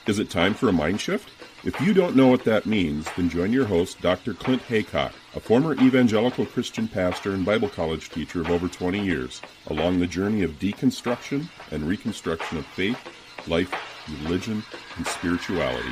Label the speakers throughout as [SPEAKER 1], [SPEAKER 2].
[SPEAKER 1] Is it time for a mind shift? If you don't know what that means, then join your host, Dr. Clint Haycock, a former evangelical Christian pastor and Bible college teacher of over 20 years, along the journey of deconstruction and reconstruction of faith, life, religion, and spirituality.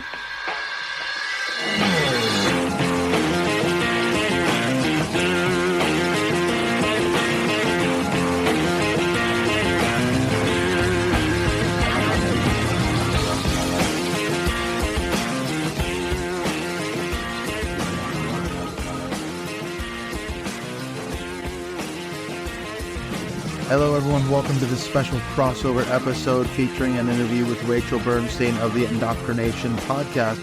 [SPEAKER 2] Hello everyone, welcome to this special crossover episode featuring an interview with Rachel Bernstein of the IndoctriNation podcast.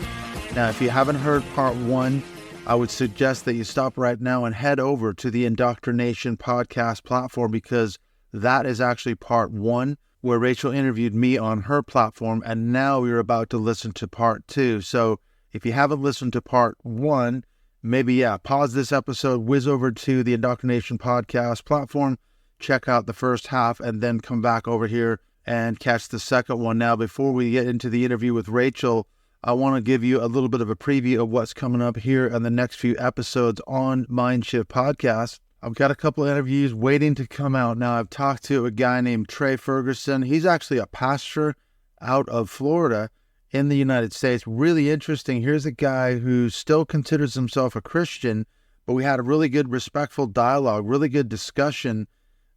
[SPEAKER 2] Now, if you haven't heard part one, I would suggest that you stop right now and head over to the IndoctriNation podcast platform, because that is actually part one, where Rachel interviewed me on her platform, and now we're about to listen to part two. So if you haven't listened to part one, maybe, pause this episode, whiz over to the IndoctriNation podcast platform, check out the first half, and then come back over here and catch the second one. Now, before we get into the interview with Rachel, I want to give you a little bit of a preview of what's coming up here in the next few episodes on Mindshift Podcast. I've got a couple of interviews waiting to come out. Now, I've talked to a guy named Trey Ferguson. He's actually a pastor out of Florida in the United States. Really interesting. Here's a guy who still considers himself a Christian, but we had a really good, respectful dialogue, really good discussion.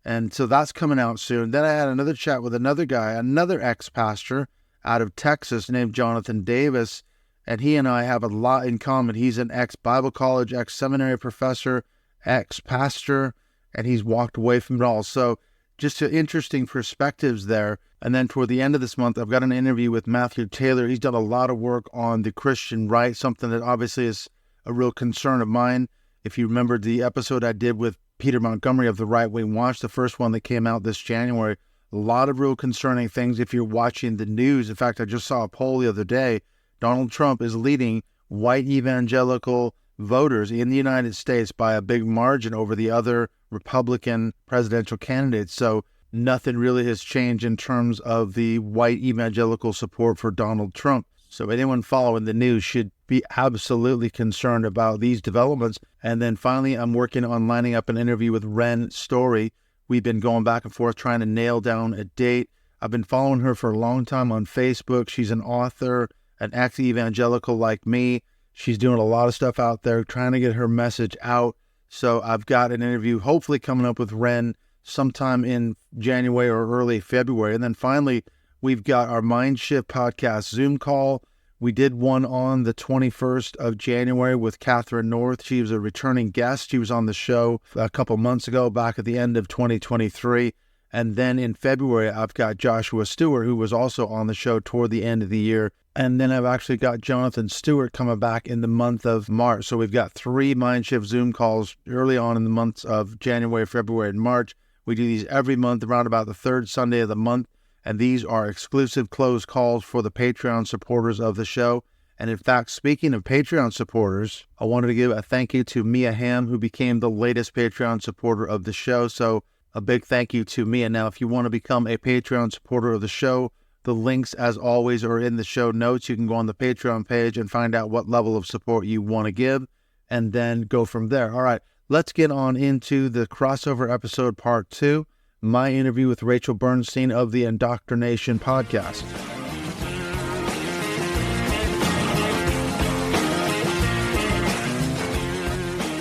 [SPEAKER 2] And so that's coming out soon. Then I had another chat with another guy, another ex-pastor out of Texas named Jonathan Davis. And he and I have a lot in common. He's an ex-Bible college, ex-seminary professor, ex-pastor, and he's walked away from it all. So just interesting perspectives there. And then toward the end of this month, I've got an interview with Matthew Taylor. He's done a lot of work on the Christian right, something that obviously is a real concern of mine. If you remember the episode I did with Peter Montgomery of the Right Wing Watch, the first one that came out this January, a lot of real concerning things if you're watching the news. In fact, I just saw a poll the other day. Donald Trump is leading white evangelical voters in the United States by a big margin over the other Republican presidential candidates. So nothing really has changed in terms of the white evangelical support for Donald Trump. So anyone following the news should be absolutely concerned about these developments. And then finally, I'm working on lining up an interview with Ren Story. We've been going back and forth trying to nail down a date. I've been following her for a long time on Facebook. She's an author, an ex-evangelical like me. She's doing a lot of stuff out there, trying to get her message out. So I've got an interview hopefully coming up with Ren sometime in January or early February. And then finally, we've got our Mindshift podcast Zoom call. We did one on the 21st of January with Catherine North. She was a returning guest. She was on the show a couple months ago, back at the end of 2023. And then in February, I've got Joshua Stewart, who was also on the show toward the end of the year. And then I've actually got Jonathan Stewart coming back in the month of March. So we've got 3 Mindshift Zoom calls early on in the months of January, February, and March. We do these every month around about the third Sunday of the month. And these are exclusive closed calls for the Patreon supporters of the show. And in fact, speaking of Patreon supporters, I wanted to give a thank you to Mia Hamm, who became the latest Patreon supporter of the show. So a big thank you to Mia. Now, if you want to become a Patreon supporter of the show, the links, as always, are in the show notes. You can go on the Patreon page and find out what level of support you want to give, and then go from there. All right, let's get on into the crossover episode part 2. My interview with Rachel Bernstein of the IndoctriNation podcast.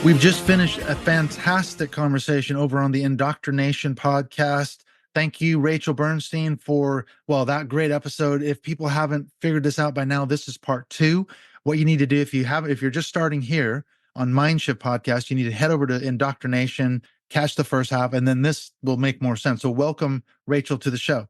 [SPEAKER 2] We've just finished a fantastic conversation over on the IndoctriNation podcast. Thank you, Rachel Bernstein, for, that great episode. If people haven't figured this out by now, this is part 2. What you need to do if you're just starting here on Mindshift podcast, you need to head over to IndoctriNation, catch the first half, and then this will make more sense. So welcome, Rachel, to the show.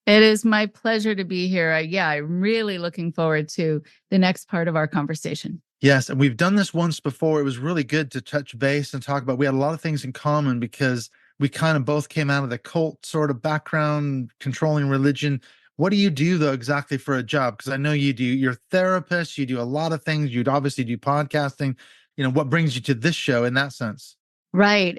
[SPEAKER 3] It is my pleasure to be here. I'm really looking forward to the next part of our conversation.
[SPEAKER 2] Yes, and we've done this once before. It was really good to touch base and talk about, we had a lot of things in common because we kind of both came out of the cult sort of background, controlling religion. What do you do, though, exactly for a job? Because I know you're a therapist, you do a lot of things. You'd obviously do podcasting. What brings you to this show in that sense?
[SPEAKER 3] Right.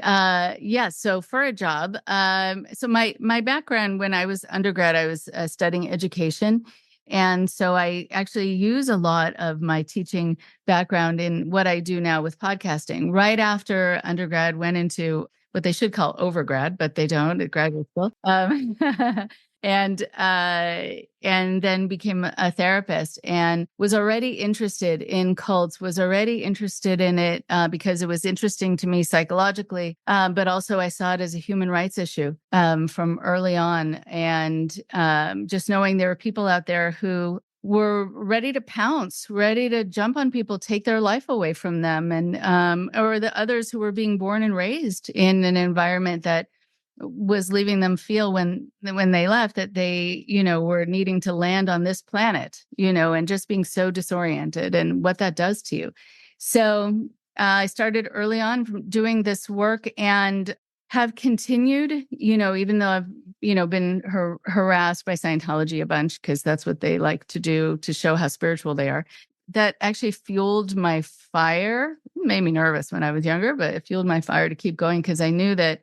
[SPEAKER 3] So for a job, so my background when I was undergrad, I was studying education, And so I actually use a lot of my teaching background in what I do now with podcasting. Right after undergrad, went into what they should call overgrad, but they don't at graduate school. And then became a therapist and was already interested in cults, was already interested in it because it was interesting to me psychologically, but also I saw it as a human rights issue from early on. And just knowing there were people out there who were ready to pounce, ready to jump on people, take their life away from them, and or the others who were being born and raised in an environment that was leaving them feel when they left that they, were needing to land on this planet, and just being so disoriented and what that does to you. So I started early on from doing this work and have continued, even though I've, been harassed by Scientology a bunch because that's what they like to do to show how spiritual they are. That actually fueled my fire, made me nervous when I was younger, but it fueled my fire to keep going because I knew that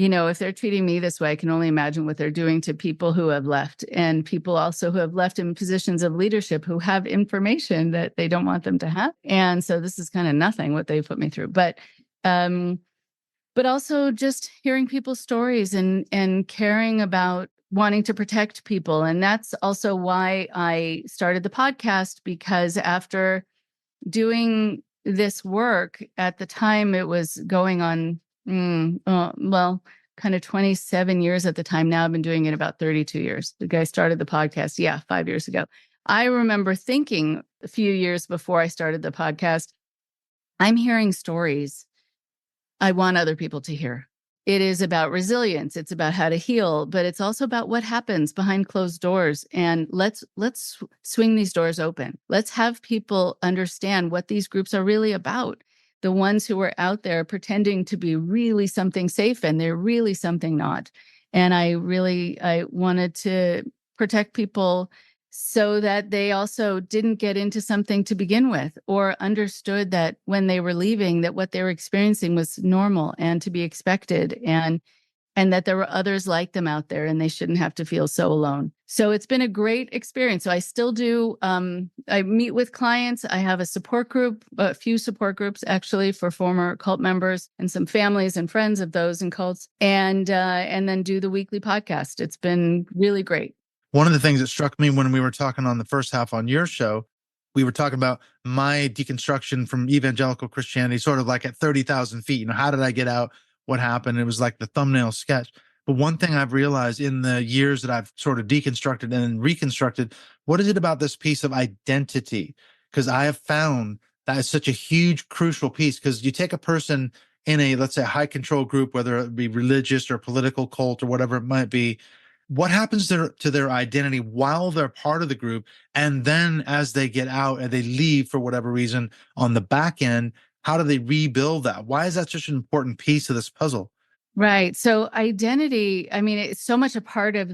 [SPEAKER 3] if they're treating me this way, I can only imagine what they're doing to people who have left and people also who have left in positions of leadership who have information that they don't want them to have. And so this is kind of nothing what they put me through. But also just hearing people's stories and caring about wanting to protect people. And that's also why I started the podcast, because after doing this work at the time, it was going on kind of 27 years at the time. Now I've been doing it about 32 years. The guy started the podcast, 5 years ago. I remember thinking a few years before I started the podcast, I'm hearing stories I want other people to hear. It is about resilience. It's about how to heal, but it's also about what happens behind closed doors. And let's swing these doors open. Let's have people understand what these groups are really about. The ones who are out there pretending to be really something safe and they're really something not. And I wanted to protect people so that they also didn't get into something to begin with, or understood that when they were leaving, that what they were experiencing was normal and to be expected, and that there were others like them out there and they shouldn't have to feel so alone. So it's been a great experience. So I still do, I meet with clients. I have a support group, a few support groups actually for former cult members and some families and friends of those in cults, and then do the weekly podcast. It's been really great.
[SPEAKER 2] One of the things that struck me when we were talking on the first half on your show, we were talking about my deconstruction from evangelical Christianity, sort of like at 30,000 feet. How did I get out? What happened? It was like the thumbnail sketch. But one thing I've realized in the years that I've sort of deconstructed and then reconstructed, what is it about this piece of identity? Because I have found that is such a huge, crucial piece. Because you take a person in a, let's say, high control group, whether it be religious or political cult or whatever it might be, what happens to their identity while they're part of the group? And then as they get out and they leave for whatever reason on the back end, how do they rebuild that? Why is that such an important piece of this puzzle?
[SPEAKER 3] Right. So identity, it's so much a part of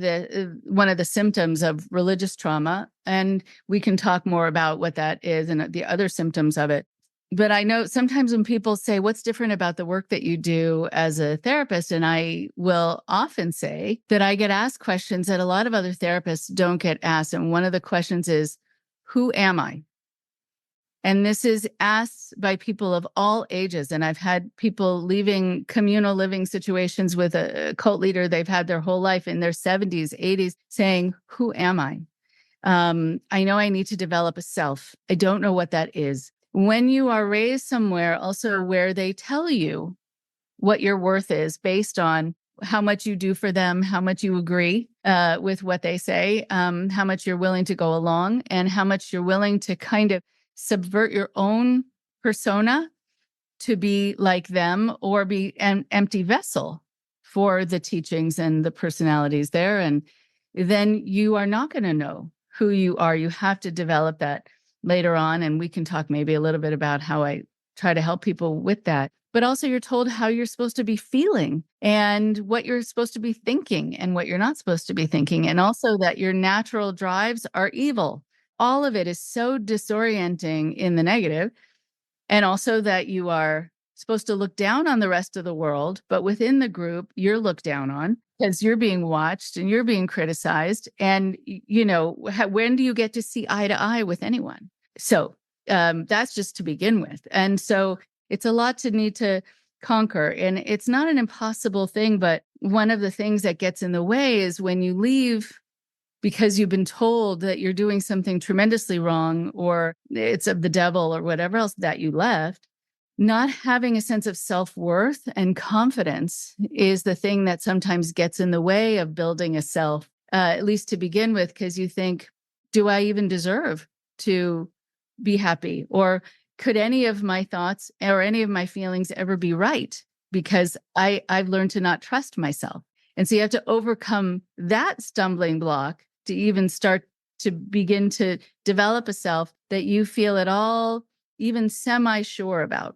[SPEAKER 3] one of the symptoms of religious trauma. And we can talk more about what that is and the other symptoms of it. But I know sometimes when people say, what's different about the work that you do as a therapist? And I will often say that I get asked questions that a lot of other therapists don't get asked. And one of the questions is, who am I? And this is asked by people of all ages. And I've had people leaving communal living situations with a cult leader they've had their whole life in their 70s, 80s, saying, who am I? I know I need to develop a self. I don't know what that is. When you are raised somewhere also where they tell you what your worth is based on how much you do for them, how much you agree with what they say, how much you're willing to go along, and how much you're willing to kind of subvert your own persona to be like them or be an empty vessel for the teachings and the personalities there. And then you are not going to know who you are. You have to develop that later on. And we can talk maybe a little bit about how I try to help people with that. But also you're told how you're supposed to be feeling and what you're supposed to be thinking and what you're not supposed to be thinking. And also that your natural drives are evil. All of it is so disorienting in the negative. And also that you are supposed to look down on the rest of the world, but within the group, you're looked down on. because you're being watched and you're being criticized. And, when do you get to see eye to eye with anyone? So that's just to begin with. And so it's a lot to need to conquer. And it's not an impossible thing, but one of the things that gets in the way is when you leave because you've been told that you're doing something tremendously wrong, or it's of the devil or whatever else that you left. Not having a sense of self-worth and confidence is the thing that sometimes gets in the way of building a self, at least to begin with, because you think, do I even deserve to be happy? Or could any of my thoughts or any of my feelings ever be right? Because I've learned to not trust myself. And so you have to overcome that stumbling block to even start to begin to develop a self that you feel at all even semi-sure about.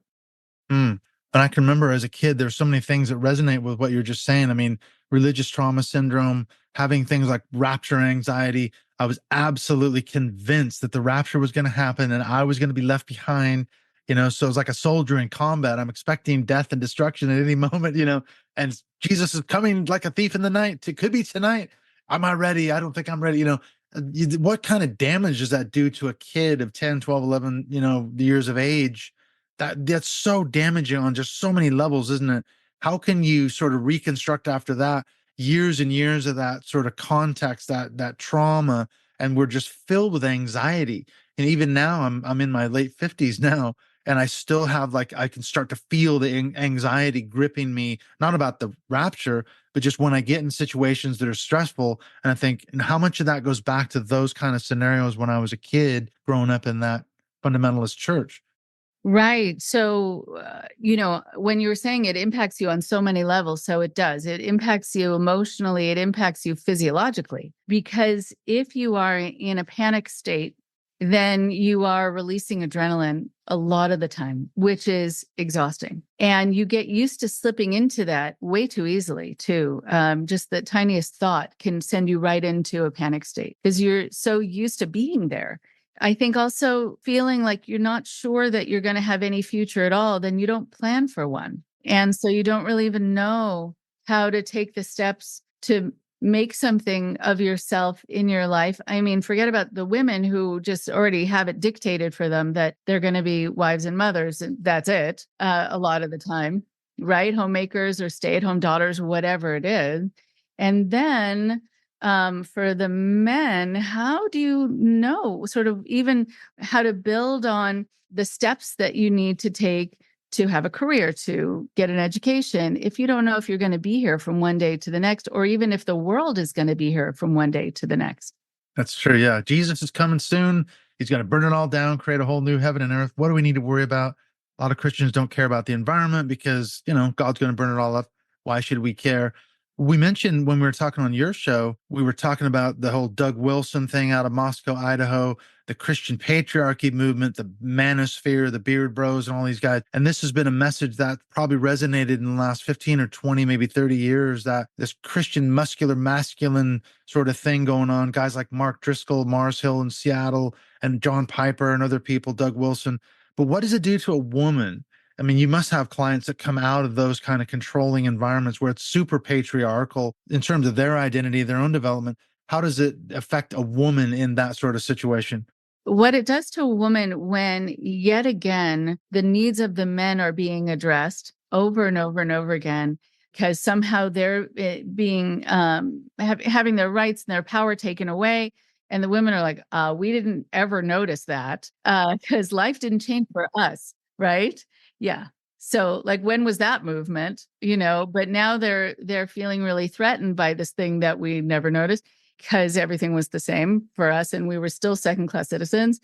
[SPEAKER 2] And I can remember as a kid, there's so many things that resonate with what you're just saying. I mean, religious trauma syndrome, having things like rapture anxiety. I was absolutely convinced that the rapture was going to happen and I was going to be left behind, so it's like a soldier in combat. I'm expecting death and destruction at any moment, and Jesus is coming like a thief in the night. It could be tonight. Am I ready? I don't think I'm ready. What kind of damage does that do to a kid of 10, 12, 11, years of age? That's so damaging on just so many levels, isn't it? How can you sort of reconstruct after that years and years of that sort of context, that trauma, and we're just filled with anxiety. And even now, I'm in my late 50s now, and I still have I can start to feel the anxiety gripping me, not about the rapture, but just when I get in situations that are stressful. And I think, and how much of that goes back to those kind of scenarios when I was a kid growing up in that fundamentalist church.
[SPEAKER 3] Right. So, when you were saying it impacts you on so many levels, so it does. It impacts you emotionally, it impacts you physiologically. Because if you are in a panic state, then you are releasing adrenaline a lot of the time, which is exhausting. And you get used to slipping into that way too easily, too. Just the tiniest thought can send you right into a panic state because you're so used to being there. I think also feeling like you're not sure that you're going to have any future at all, then you don't plan for one. And so you don't really even know how to take the steps to make something of yourself in your life. I mean, forget about the women who just already have it dictated for them that they're going to be wives and mothers, and that's it a lot of the time, right? Homemakers or stay-at-home daughters, whatever it is. And then for the men, how do you know sort of even how to build on the steps that you need to take to have a career, to get an education, if you don't know if you're going to be here from one day to the next, or even if the world is going to be here from one day to the next?
[SPEAKER 2] That's true. Yeah. Jesus is coming soon. He's going to burn it all down, create a whole new heaven and earth. What do we need to worry about? A lot of Christians don't care about the environment because, God's going to burn it all up. Why should we care? We mentioned when we were talking on your show, we were talking about the whole Doug Wilson thing out of Moscow, Idaho, the Christian patriarchy movement, the manosphere, the beard bros, and all these guys. And this has been a message that probably resonated in the last 15 or 20, maybe 30 years, that this Christian muscular, masculine sort of thing going on. Guys like Mark Driscoll, Mars Hill in Seattle, and John Piper and other people, Doug Wilson. But what does it do to a woman? I mean, you must have clients that come out of those kind of controlling environments where it's super patriarchal in terms of their identity, their own development. How does it affect a woman in that sort of situation?
[SPEAKER 3] What it does to a woman when, yet again, the needs of the men are being addressed over and over and over again, because somehow they're being having their rights and their power taken away. And the women are like, we didn't ever notice that because life didn't change for us. Right. Yeah. So when was that movement, but now they're feeling really threatened by this thing that we never noticed because everything was the same for us and we were still second-class citizens.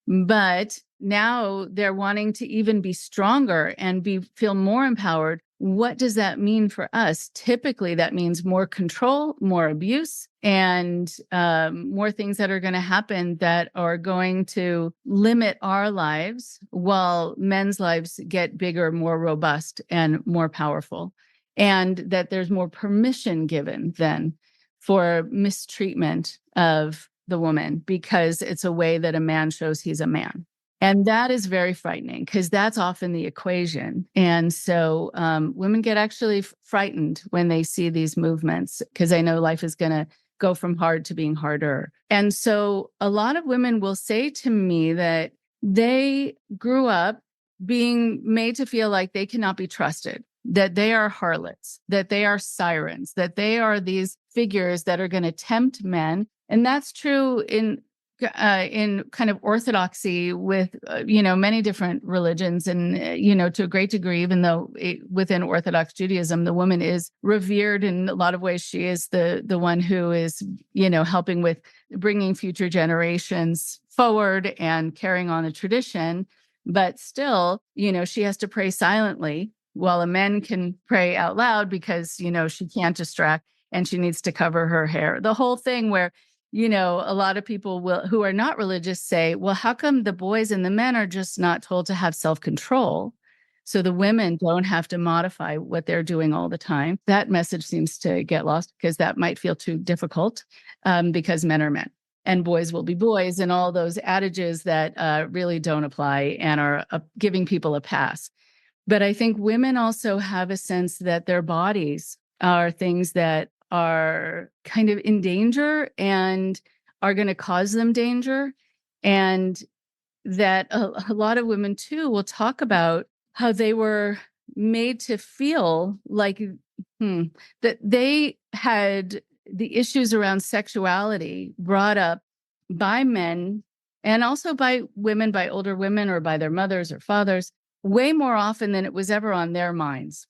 [SPEAKER 3] But now they're wanting to even be stronger and feel more empowered. What does that mean for us? Typically, that means more control, more abuse, and more things that are going to happen that are going to limit our lives while men's lives get bigger, more robust, and more powerful. And that there's more permission given then for mistreatment of the woman because it's a way that a man shows he's a man. And that is very frightening because that's often the equation. And so women get actually frightened when they see these movements because they know life is going to go from hard to being harder. And so a lot of women will say to me that they grew up being made to feel like they cannot be trusted, that they are harlots, that they are sirens, that they are these figures that are going to tempt men. And that's true in kind of orthodoxy with, many different religions and, to a great degree, even though within Orthodox Judaism, the woman is revered in a lot of ways. She is the one who is, helping with bringing future generations forward and carrying on the tradition. But still, she has to pray silently while a man can pray out loud because, she can't distract and she needs to cover her hair. The whole thing where a lot of people who are not religious say, well, how come the boys and the men are just not told to have self-control? So the women don't have to modify what they're doing all the time. That message seems to get lost because that might feel too difficult because men are men and boys will be boys and all those adages that really don't apply and are giving people a pass. But I think women also have a sense that their bodies are things that are kind of in danger and are going to cause them danger. And that a lot of women too will talk about how they were made to feel like that they had the issues around sexuality brought up by men and also by women, by older women or by their mothers or fathers, way more often than it was ever on their minds.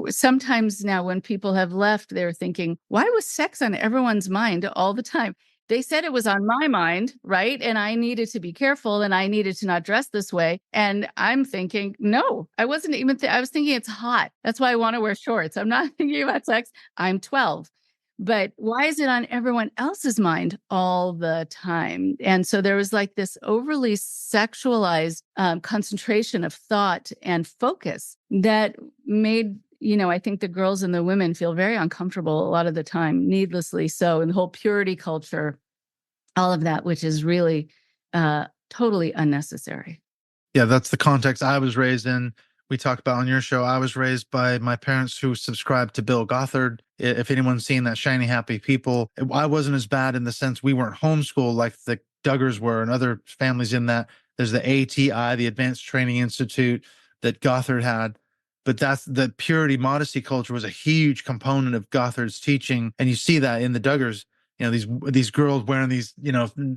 [SPEAKER 3] Sometimes now when people have left, they're thinking, why was sex on everyone's mind all the time? They said it was on my mind, right? And I needed to be careful and I needed to not dress this way. And I'm thinking, no, I wasn't even, I was thinking it's hot. That's why I want to wear shorts. I'm not thinking about sex. I'm 12. But why is it on everyone else's mind all the time? And so there was like this overly sexualized concentration of thought and focus that made, I think the girls and the women feel very uncomfortable a lot of the time, needlessly so. And the whole purity culture, all of that, which is really totally unnecessary.
[SPEAKER 2] Yeah, that's the context I was raised in. We talked about on your show, I was raised by my parents who subscribed to Bill Gothard. If anyone's seen that Shiny Happy People, I wasn't as bad in the sense we weren't homeschooled like the Duggars were and other families in that. There's the ATI, the Advanced Training Institute that Gothard had. But that's the purity, modesty culture was a huge component of Gothard's teaching. And you see that in the Duggars. These girls wearing these,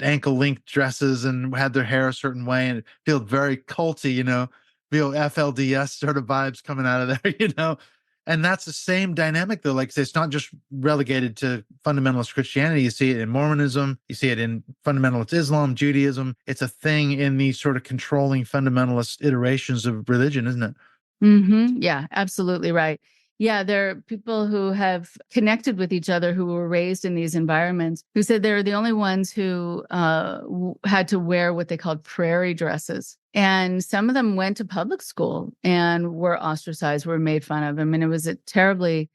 [SPEAKER 2] ankle length dresses and had their hair a certain way and it felt very culty, real FLDS sort of vibes coming out of there, And that's the same dynamic though. Like I say, it's not just relegated to fundamentalist Christianity. You see it in Mormonism, you see it in fundamentalist Islam, Judaism. It's a thing in these sort of controlling fundamentalist iterations of religion, isn't it?
[SPEAKER 3] Mm-hmm. Yeah, absolutely right. Yeah, there are people who have connected with each other who were raised in these environments who said they're the only ones who had to wear what they called prairie dresses. And some of them went to public school and were ostracized, were made fun of. I mean, it was a terribly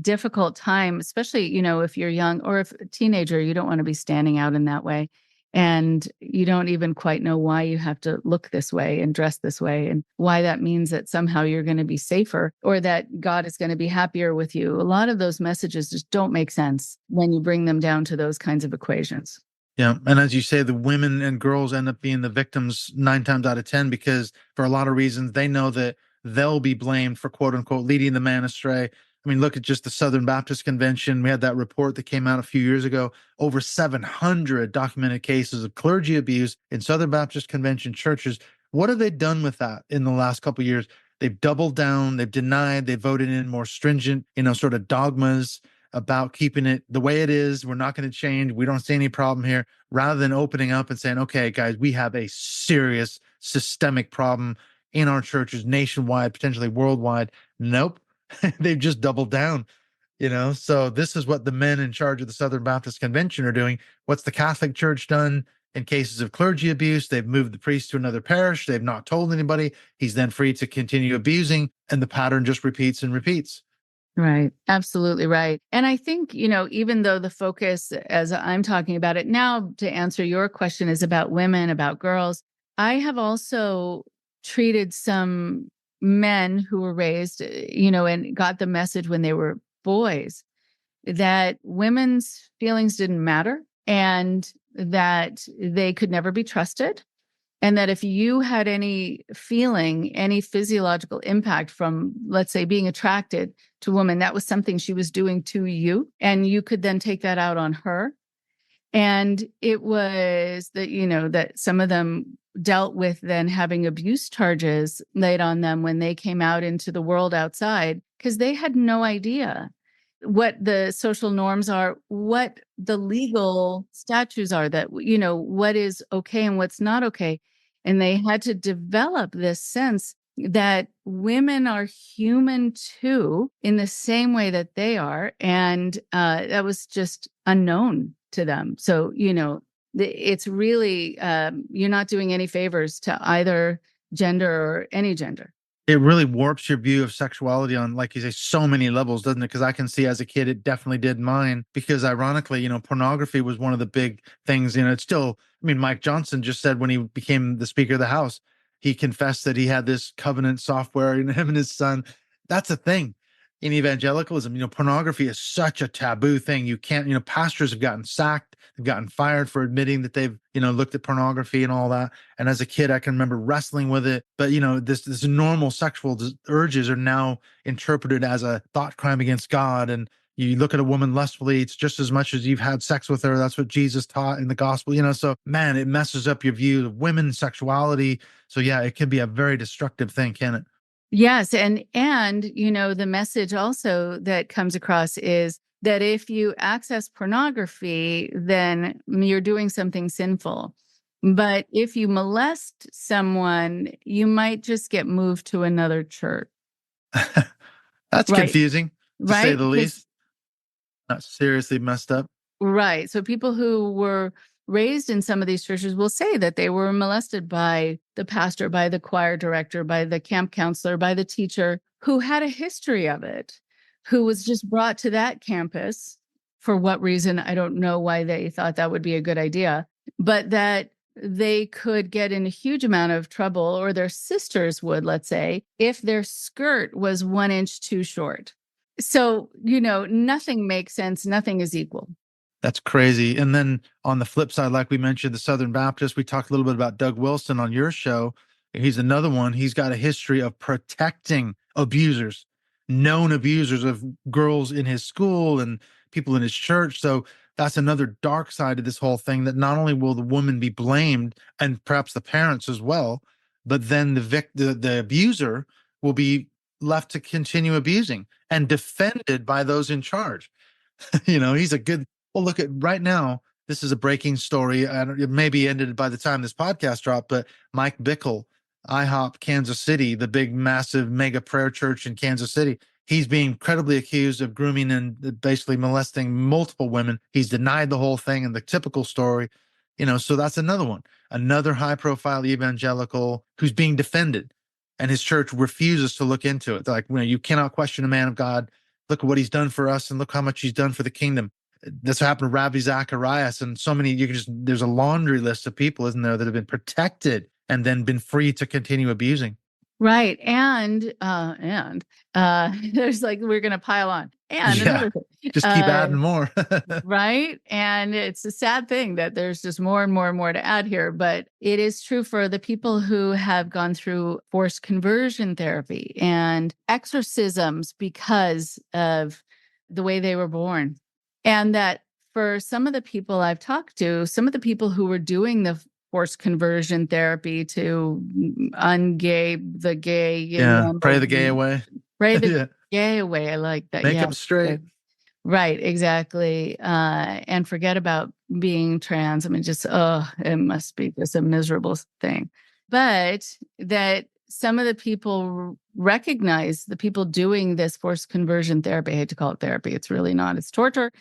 [SPEAKER 3] difficult time, especially, if you're young or if a teenager, you don't want to be standing out in that way. And you don't even quite know why you have to look this way and dress this way and why that means that somehow you're going to be safer or that God is going to be happier with you. A lot of those messages just don't make sense when you bring them down to those kinds of equations.
[SPEAKER 2] Yeah. And as you say, the women and girls end up being the victims 9 times out of 10 because for a lot of reasons, they know that they'll be blamed for quote unquote leading the man astray. I mean, look at just the Southern Baptist Convention. We had that report that came out a few years ago, over 700 documented cases of clergy abuse in Southern Baptist Convention churches. What have they done with that in the last couple of years? They've doubled down, they've denied, they voted in more stringent, sort of dogmas about keeping it the way it is. We're not going to change. We don't see any problem here, rather than opening up and saying, okay, guys, we have a serious systemic problem in our churches nationwide, potentially worldwide. Nope. They've just doubled down, So this is what the men in charge of the Southern Baptist Convention are doing. What's the Catholic Church done in cases of clergy abuse? They've moved the priest to another parish. They've not told anybody. He's then free to continue abusing, and the pattern just repeats and repeats.
[SPEAKER 3] Right. Absolutely right. And I think, even though the focus, as I'm talking about it now, to answer your question, is about women, about girls, I have also treated some men who were raised, and got the message when they were boys that women's feelings didn't matter and that they could never be trusted. And that if you had any feeling, any physiological impact from, let's say, being attracted to a woman, that was something she was doing to you. And you could then take that out on her. And it was that, that some of them dealt with then having abuse charges laid on them when they came out into the world outside, because they had no idea what the social norms are, what the legal statutes are, that, what is okay and what's not okay. And they had to develop this sense that women are human too, in the same way that they are. And that was just unknown to them. So, it's really, you're not doing any favors to either gender or any gender.
[SPEAKER 2] It really warps your view of sexuality on, like you say, so many levels, doesn't it? Because I can see as a kid, it definitely did mine. Because ironically, pornography was one of the big things. It's still, Mike Johnson just said when he became the Speaker of the House, he confessed that he had this covenant software, him and his son. That's a thing in evangelicalism. Pornography is such a taboo thing. You can't, pastors have gotten sacked, they've gotten fired for admitting that they've, looked at pornography and all that. And as a kid, I can remember wrestling with it. But, this normal sexual urges are now interpreted as a thought crime against God. And you look at a woman lustfully, it's just as much as you've had sex with her. That's what Jesus taught in the gospel, So, man, it messes up your view of women's sexuality. So, yeah, it can be a very destructive thing, can it?
[SPEAKER 3] Yes. And, the message also that comes across is that if you access pornography, then you're doing something sinful. But if you molest someone, you might just get moved to another church.
[SPEAKER 2] That's
[SPEAKER 3] Right.
[SPEAKER 2] confusing, to say the least. Not seriously messed up.
[SPEAKER 3] Right. So people who were raised in some of these churches will say that they were molested by the pastor, by the choir director, by the camp counselor, by the teacher who had a history of it, who was just brought to that campus. For what reason? I don't know why they thought that would be a good idea, but that they could get in a huge amount of trouble, or their sisters would, let's say, if their skirt was 1 inch too short. So, nothing makes sense. Nothing is equal.
[SPEAKER 2] That's crazy. And then on the flip side, like we mentioned, the Southern Baptist, we talked a little bit about Doug Wilson on your show. He's another one. He's got a history of protecting abusers, known abusers of girls in his school and people in his church. So that's another dark side of this whole thing, that not only will the woman be blamed, and perhaps the parents as well, but then the abuser will be left to continue abusing and defended by those in charge. He's a good. Well, look at right now. This is a breaking story. It may be ended by the time this podcast dropped, but Mike Bickle, IHOP Kansas City, the big, massive mega prayer church in Kansas City, he's being credibly accused of grooming and basically molesting multiple women. He's denied the whole thing, and the typical story, so that's another one, another high-profile evangelical who's being defended, and his church refuses to look into it. They're like, you cannot question a man of God. Look at what he's done for us, and look how much he's done for the kingdom. This happened to Ravi Zacharias, and so many. There's a laundry list of people, isn't there, that have been protected and then been free to continue abusing.
[SPEAKER 3] Right. And there's we're going to pile on. And another thing,
[SPEAKER 2] just keep adding more.
[SPEAKER 3] Right. And it's a sad thing that there's just more and more and more to add here. But it is true for the people who have gone through forced conversion therapy and exorcisms because of the way they were born. And that for some of the people I've talked to, some of the people who were doing the forced conversion therapy to ungay the gay,
[SPEAKER 2] pray the gay away.
[SPEAKER 3] Pray the gay away. I like that.
[SPEAKER 2] Make them straight.
[SPEAKER 3] Right, exactly. And forget about being trans. I mean, just, it must be just a miserable thing. But that some of the people recognize, the people doing this forced conversion therapy, I hate to call it therapy, it's really not, it's torture,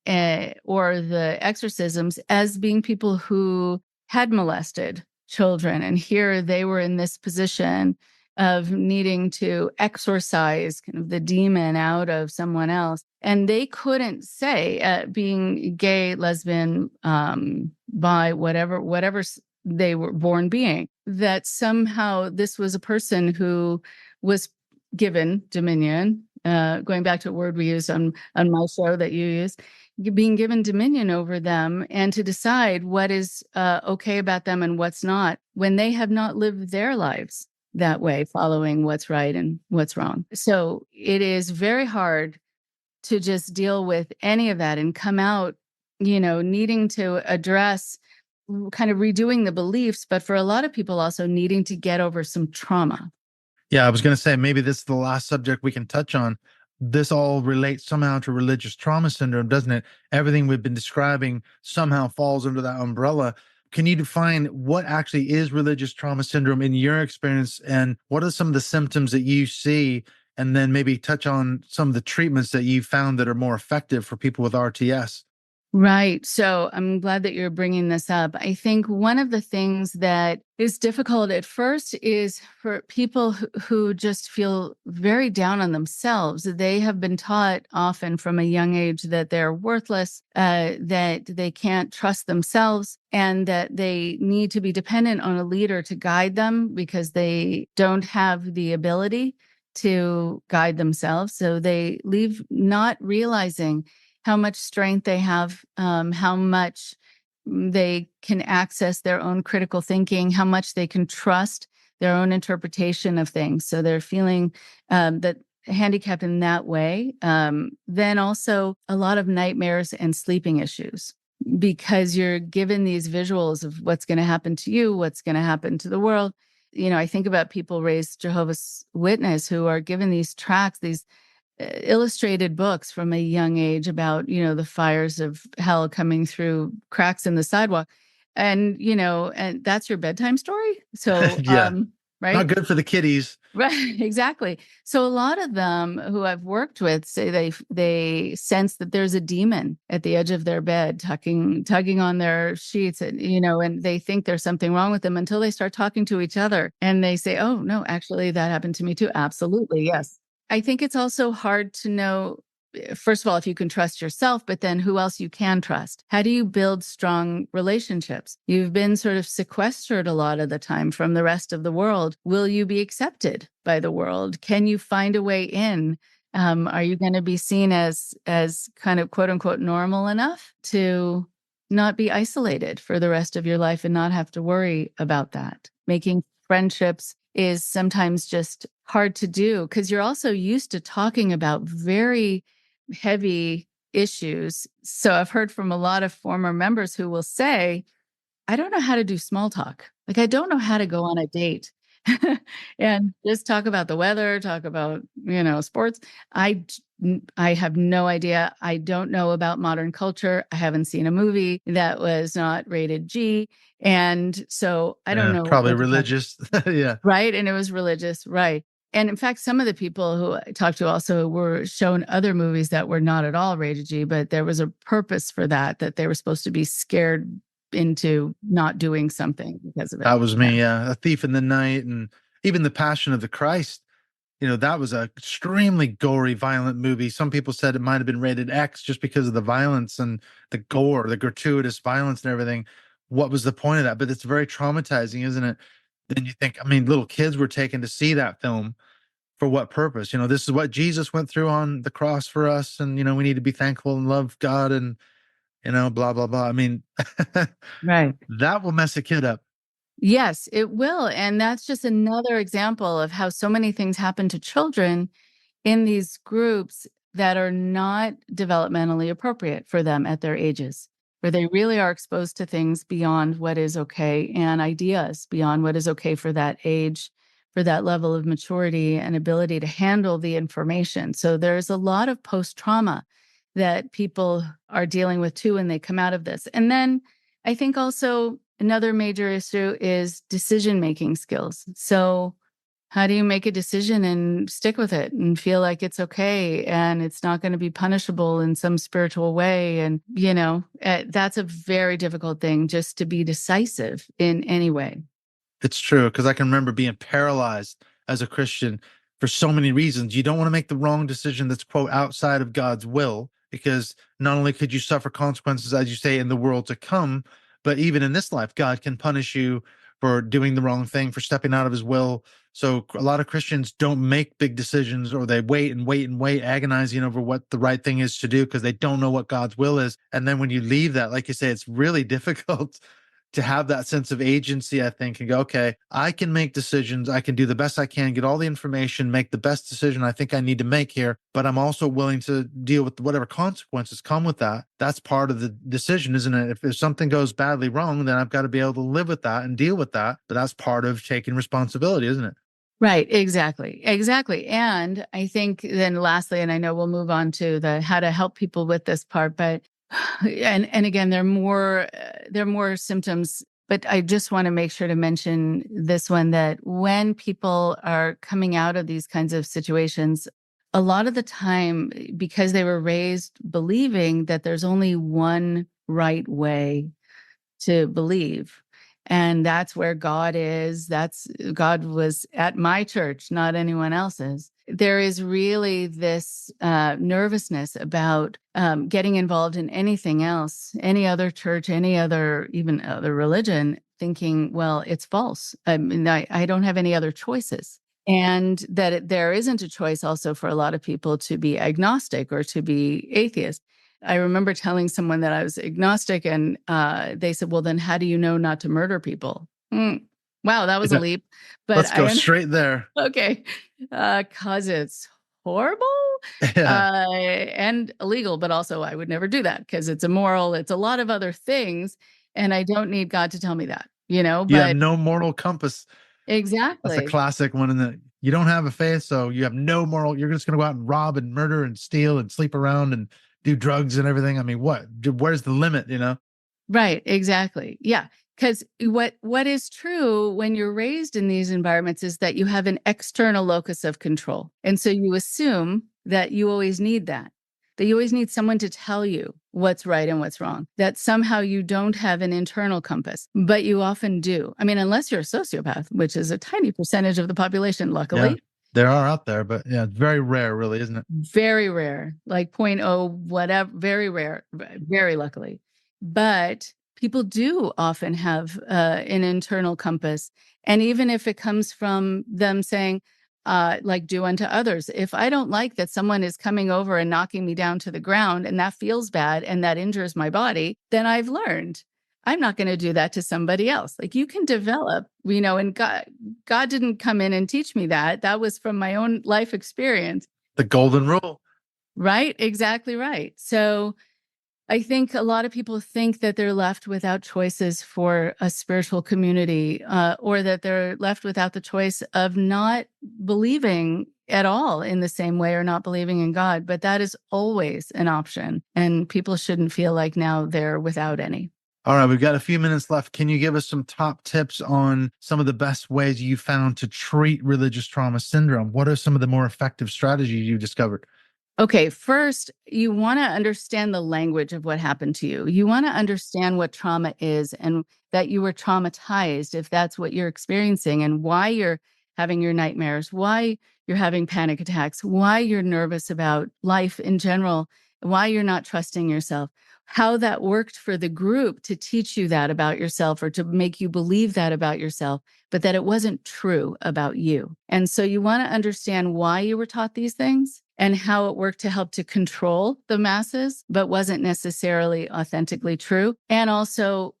[SPEAKER 3] or the exorcisms, as being people who had molested children. And here they were in this position of needing to exorcise kind of the demon out of someone else. And they couldn't say, being gay, lesbian, bi, whatever they were born being, that somehow this was a person who was given dominion, going back to a word we used on my show that you use, being given dominion over them and to decide what is okay about them and what's not, when they have not lived their lives that way, following what's right and what's wrong. So it is very hard to just deal with any of that and come out, needing to address kind of redoing the beliefs, but for a lot of people also needing to get over some trauma.
[SPEAKER 2] Yeah, I was going to say, maybe this is the last subject we can touch on. This all relates somehow to religious trauma syndrome, doesn't it? Everything we've been describing somehow falls under that umbrella. Can you define what actually is religious trauma syndrome in your experience, and what are some of the symptoms that you see? And then maybe touch on some of the treatments that you found that are more effective for people with RTS.
[SPEAKER 3] Right. So I'm glad that you're bringing this up. I think one of the things that is difficult at first is for people who just feel very down on themselves. They have been taught often from a young age that they're worthless, that they can't trust themselves, and that they need to be dependent on a leader to guide them because they don't have the ability to guide themselves. So they leave not realizing how much strength they have, how much they can access their own critical thinking, how much they can trust their own interpretation of things. So they're feeling that handicapped in that way. Then also a lot of nightmares and sleeping issues, because you're given these visuals of what's going to happen to you, what's going to happen to the world. I think about people raised Jehovah's Witness who are given these tracts, these illustrated books from a young age about, the fires of hell coming through cracks in the sidewalk. And, and that's your bedtime story. So,
[SPEAKER 2] Yeah, not
[SPEAKER 3] right.
[SPEAKER 2] good for the kiddies.
[SPEAKER 3] Right, exactly. So a lot of them who I've worked with say they sense that there's a demon at the edge of their bed, tugging on their sheets, and and they think there's something wrong with them until they start talking to each other, and they say, "Oh no, actually that happened to me too." Absolutely, yes. I think it's also hard to know, first of all, if you can trust yourself, but then who else you can trust. How do you build strong relationships? You've been sort of sequestered a lot of the time from the rest of the world. Will you be accepted by the world? Can you find a way in? Are you going to be seen as kind of quote unquote normal enough to not be isolated for the rest of your life and not have to worry about that? Making friendships is sometimes just hard to do because you're also used to talking about very heavy issues. So I've heard from a lot of former members who will say, I don't know how to do small talk. Like, I don't know how to go on a date and just talk about the weather, talk about, sports. I have no idea. I don't know about modern culture. I haven't seen a movie that was not rated G. And so I don't know
[SPEAKER 2] Probably
[SPEAKER 3] what to talk.
[SPEAKER 2] religious. Yeah.
[SPEAKER 3] Right. And it was religious. Right. And in fact, some of the people who I talked to also were shown other movies that were not at all rated G, but there was a purpose for that they were supposed to be scared into not doing something because of it.
[SPEAKER 2] That was
[SPEAKER 3] Yeah.
[SPEAKER 2] me. A Thief in the Night, and even The Passion of the Christ. That was a extremely gory, violent movie. Some people said it might have been rated X just because of the violence and the gore, the gratuitous violence and everything. What was the point of that? But it's very traumatizing, isn't it? Then you think, little kids were taken to see that film for what purpose? This is what Jesus went through on the cross for us, and we need to be thankful and love God, and blah blah blah.
[SPEAKER 3] Right.
[SPEAKER 2] That will mess a kid up.
[SPEAKER 3] Yes, it will. And that's just another example of how so many things happen to children in these groups that are not developmentally appropriate for them at their ages, where they really are exposed to things beyond what is okay and ideas beyond what is okay for that age, for that level of maturity and ability to handle the information. So there's a lot of post-trauma that people are dealing with too when they come out of this. And then I think also another major issue is decision-making skills. So how do you make a decision and stick with it and feel like it's okay and it's not going to be punishable in some spiritual way? And, that's a very difficult thing, just to be decisive in any way.
[SPEAKER 2] It's true, because I can remember being paralyzed as a Christian for so many reasons. You don't want to make the wrong decision that's, quote, outside of God's will, because not only could you suffer consequences, as you say, in the world to come, But even in this life, God can punish you for doing the wrong thing, for stepping out of his will. So a lot of Christians don't make big decisions, or they wait and wait and wait, agonizing over what the right thing is to do because they don't know what God's will is. And then when you leave that, like you say, it's really difficult to have that sense of agency, I think, and go, okay, I can make decisions. I can do the best I can, get all the information, make the best decision I think I need to make here. But I'm also willing to deal with whatever consequences come with that. That's part of the decision, isn't it? If something goes badly wrong, then I've got to be able to live with that and deal with that. But that's part of taking responsibility, isn't it?
[SPEAKER 3] Right, exactly. And I think then lastly, and I know we'll move on to the how to help people with this part, but and again, there are more symptoms, but I just want to make sure to mention this one, that when people are coming out of these kinds of situations, a lot of the time, because they were raised believing that there's only one right way to believe. And that's where God is. God was at my church, not anyone else's. There is really this nervousness about getting involved in anything else, any other church, even other religion, thinking, well, it's false. I mean, I don't have any other choices. And that there isn't a choice also for a lot of people to be agnostic or to be atheist. I remember telling someone that I was agnostic, and they said, well, then how do you know not to murder people? Wow, that was a leap. But
[SPEAKER 2] let's go straight there.
[SPEAKER 3] Okay. Because it's horrible and illegal, but also I would never do that because it's immoral. It's a lot of other things. And I don't need God to tell me that,
[SPEAKER 2] you
[SPEAKER 3] know?
[SPEAKER 2] You have no moral compass.
[SPEAKER 3] Exactly.
[SPEAKER 2] That's a classic one. In that you don't have a faith, so you have no moral. You're just going to go out and rob and murder and steal and sleep around and do drugs and everything. I mean, where's the limit,
[SPEAKER 3] Right, exactly. Yeah. Because what is true when you're raised in these environments is that you have an external locus of control. And so you assume that you always need that you always need someone to tell you what's right and what's wrong, that somehow you don't have an internal compass, but you often do. I mean, unless you're a sociopath, which is a tiny percentage of the population, luckily.
[SPEAKER 2] Yeah. There are out there, but yeah, it's very rare, really, isn't it?
[SPEAKER 3] Very rare, like 0.0 whatever, very rare, very luckily. But people do often have an internal compass. And even if it comes from them saying, like, do unto others. If I don't like that someone is coming over and knocking me down to the ground and that feels bad and that injures my body, then I've learned I'm not going to do that to somebody else. Like, you can develop, and God didn't come in and teach me that. That was from my own life experience.
[SPEAKER 2] The golden rule.
[SPEAKER 3] Right. Exactly right. So I think a lot of people think that they're left without choices for a spiritual community, or that they're left without the choice of not believing at all in the same way or not believing in God. But that is always an option. And people shouldn't feel like now they're without any.
[SPEAKER 2] All right, we've got a few minutes left. Can you give us some top tips on some of the best ways you found to treat religious trauma syndrome? What are some of the more effective strategies you discovered?
[SPEAKER 3] Okay, first, you want to understand the language of what happened to you. You want to understand what trauma is and that you were traumatized, if that's what you're experiencing, and why you're having your nightmares, why you're having panic attacks, why you're nervous about life in general, why you're not trusting yourself, how that worked for the group to teach you that about yourself or to make you believe that about yourself, but that it wasn't true about you. And so you want to understand why you were taught these things and how it worked to help to control the masses, but wasn't necessarily authentically true. And also,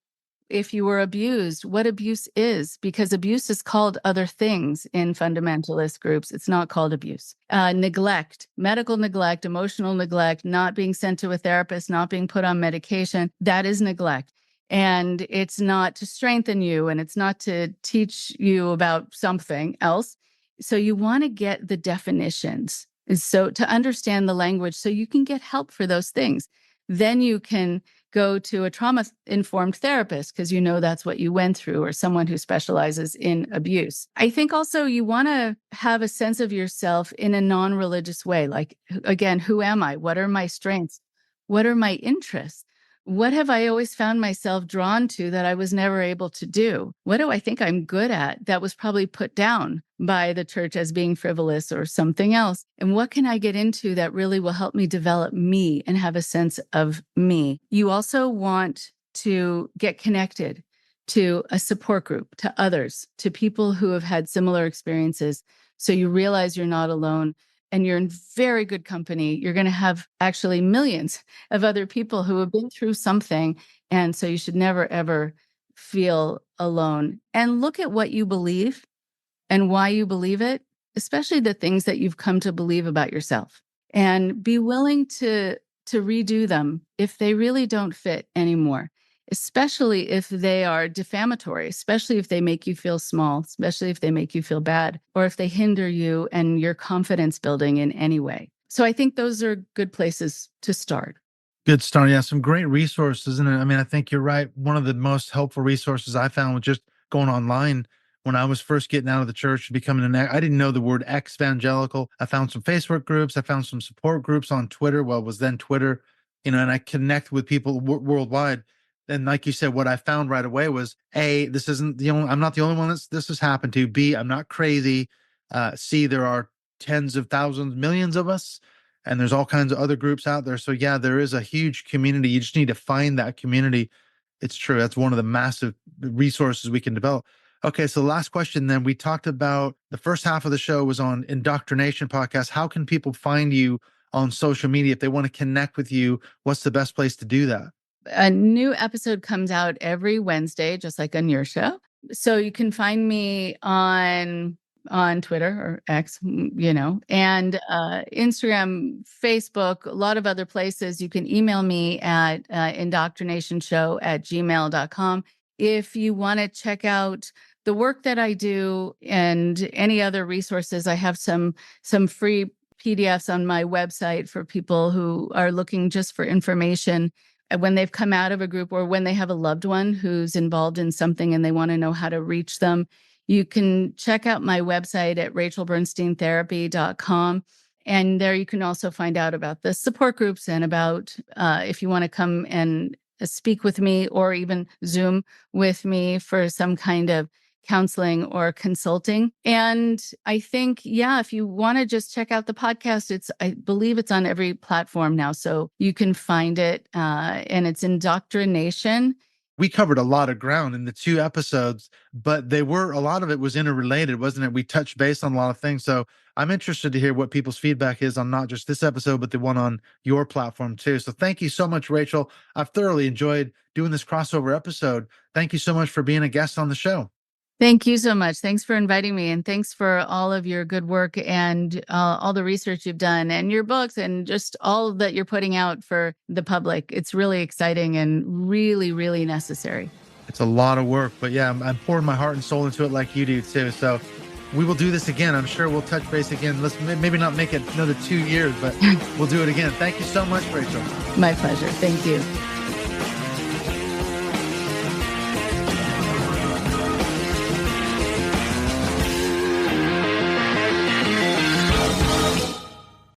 [SPEAKER 3] if you were abused, what abuse is, because abuse is called other things in fundamentalist groups. It's not called abuse. Neglect, medical neglect, emotional neglect, not being sent to a therapist, not being put on medication, that is neglect. And it's not to strengthen you, and it's not to teach you about something else. So you want to get the definitions. So to understand the language so you can get help for those things. Then you can go to a trauma-informed therapist because that's what you went through, or someone who specializes in abuse. I think also you want to have a sense of yourself in a non-religious way. Like, again, who am I? What are my strengths? What are my interests? What have I always found myself drawn to that I was never able to do? What do I think I'm good at that was probably put down by the church as being frivolous or something else? And what can I get into that really will help me develop me and have a sense of me? You also want to get connected to a support group, to others, to people who have had similar experiences. So you realize you're not alone and you're in very good company. You're going to have actually millions of other people who have been through something. And so you should never, ever feel alone. And look at what you believe and why you believe it, especially the things that you've come to believe about yourself. And be willing to redo them if they really don't fit anymore, especially if they are defamatory, especially if they make you feel small, especially if they make you feel bad, or if they hinder you and your confidence building in any way. So I think those are good places to start.
[SPEAKER 2] Good start. Yeah, some great resources. And I mean, I think you're right. One of the most helpful resources I found was just going online. When I was first getting out of the church, becoming I didn't know the word ex-evangelical. I found some Facebook groups. I found some support groups on Twitter. Well, it was then Twitter, and I connect with people worldwide. And like you said, what I found right away was, A, this isn't the only, I'm not the only one this has happened to. B, I'm not crazy. C, there are tens of thousands, millions of us, and there's all kinds of other groups out there. So yeah, there is a huge community. You just need to find that community. It's true. That's one of the massive resources we can develop. Okay, so last question then. We talked about the first half of the show was on IndoctriNation podcast. How can people find you on social media if they want to connect with you? What's the best place to do that?
[SPEAKER 3] A new episode comes out every Wednesday, just like on your show. So you can find me on Twitter or X, and Instagram, Facebook, a lot of other places. You can email me at indoctrinationshow@gmail.com. If you want to check out the work that I do and any other resources, I have some free PDFs on my website for people who are looking just for information when they've come out of a group or when they have a loved one who's involved in something and they want to know how to reach them. You can check out my website at rachelbernsteintherapy.com. And there you can also find out about the support groups and about if you want to come and speak with me or even Zoom with me for some kind of counseling or consulting. And I think, if you want to just check out the podcast, I believe it's on every platform now. So you can find it and it's IndoctriNation.
[SPEAKER 2] We covered a lot of ground in the 2 episodes, but a lot of it was interrelated, wasn't it? We touched base on a lot of things. So I'm interested to hear what people's feedback is on not just this episode, but the one on your platform too. So thank you so much, Rachel. I've thoroughly enjoyed doing this crossover episode. Thank you so much for being a guest on the show.
[SPEAKER 3] Thank you so much. Thanks for inviting me. And thanks for all of your good work and all the research you've done and your books and just all that you're putting out for the public. It's really exciting and really, really necessary.
[SPEAKER 2] It's a lot of work, but yeah, I'm pouring my heart and soul into it like you do too. So we will do this again. I'm sure we'll touch base again. Let's maybe not make it another 2 years, but we'll do it again. Thank you so much, Rachel.
[SPEAKER 3] My pleasure. Thank you.